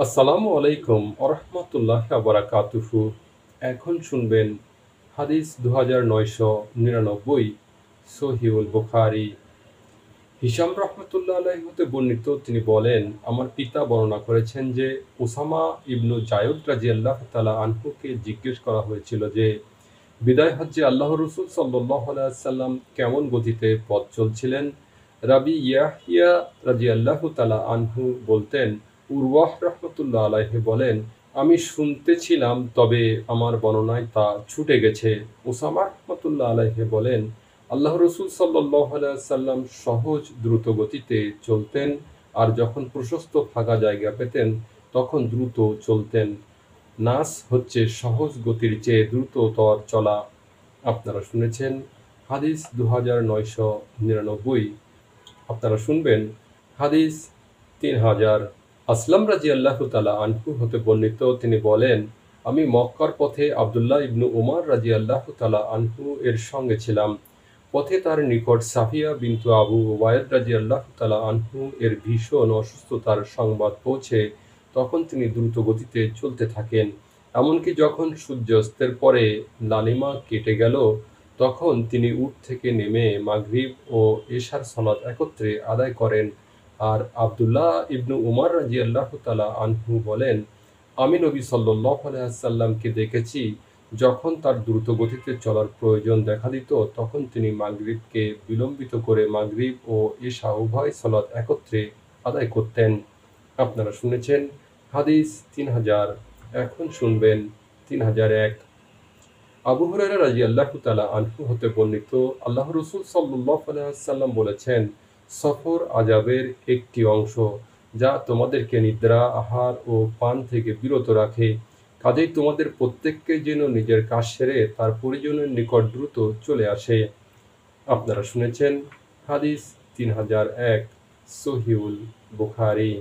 আসসালামু আলাইকুম ওরহমতুল্লাহ বারাকাতুহু। এখন শুনবেন হাদিস 2999, সহিউল বুখারী। হিশাম রহমতুল্লাহ আলাইহি হতে বর্ণিত, তিনি বলেন, আমার পিতা বর্ণনা করেছেন যে উসামা ইবনু জায়দ রাদিয়াল্লাহু তাআলা আনহুকে জিজ্ঞেস করা হয়েছিল যে বিদায় হজ্জে আল্লাহ রসুল সাল্লাল্লাহু আলাইহি ওয়াসাল্লাম কেমন গতিতে পথ চলছিলেন। রাবি ইয়াহইয়া রাদিয়াল্লাহু তাআলা আনহু বলতেন, উরওয়াহ রাহমাতুল্লাহ আলাইহি বলেন, আমি শুনতেছিলাম তবে আমার বর্ণনায় তা ছুটে গেছে। উসামা রাহমাতুল্লাহ আলাইহি বলেন, আল্লাহ রসুল সাল্লাল্লাহু আলাইহি ওয়াসাল্লাম সহজ দ্রুত গতিতে চলতেন, আর যখন প্রশস্ত ফাঁকা জায়গা পেতেন তখন দ্রুত চলতেন। নাস হচ্ছে সহজ গতির চেয়ে দ্রুততর চলা। আপনারা শুনেছেন হাদিস 2999। আপনারা শুনবেন হাদিস 3000। আসলাম রাদিয়াল্লাহু তাআলা আনহু হতে বর্ণিত, তিনি বলেন, আমি মক্কার পথে আব্দুল্লাহ ইবনু উমর রাদিয়াল্লাহু তাআলা আনহু এর সঙ্গে ছিলাম। পথে তার নিকট সাফিয়া বিনতু আবু ওয়াইদ রাদিয়াল্লাহু তাআলা আনহু এর ভীষণ অসুস্থতার সংবাদ পৌঁছে তখন তিনি দ্রুত গতিতে চলতে থাকেন। এমনকি যখন সূর্যাস্তের পরে লালিমা কেটে গেল তখন তিনি উট থেকে নেমে মাগরিব ও এশার সালাত একত্রে আদায় করেন। আর আব্দুল্লাহ ইবনু উমর রাদিয়াল্লাহু তাআলা আনহু বলেন, আমি নবী সাল্লাল্লাহু আলাইহি ওয়াসাল্লামকে দেখেছি, যখন তার দ্রুত গতিতে চলার প্রয়োজন দেখা দিত তখন তিনি মাগরিবকে বিলম্বিত করে মাগরিব ও এশা উভয় সালাত একত্রে আদায় করতেন। আপনারা শুনেছেন হাদিস 3000। এখন শুনবেন 3001। আবু হুরায়রা রাদিয়াল্লাহু তাআলা আনহু হতে বর্ণিত, আল্লাহ রাসূল সাল্লাল্লাহু আলাইহি ওয়াসাল্লাম বলেছেন, সফর আযাবের একটি অংশ, যা তোমাদেরকে নিদ্রা, আহার ও পান থেকে বিরত রাখে। কাজেই তোমাদের প্রত্যেককে যেন নিজের কাজ সেরে তার পরিজনের নিকট দ্রুত চলে আসে। আপনারা শুনেছেন হাদিস 3001, সহিহুল বুখারী।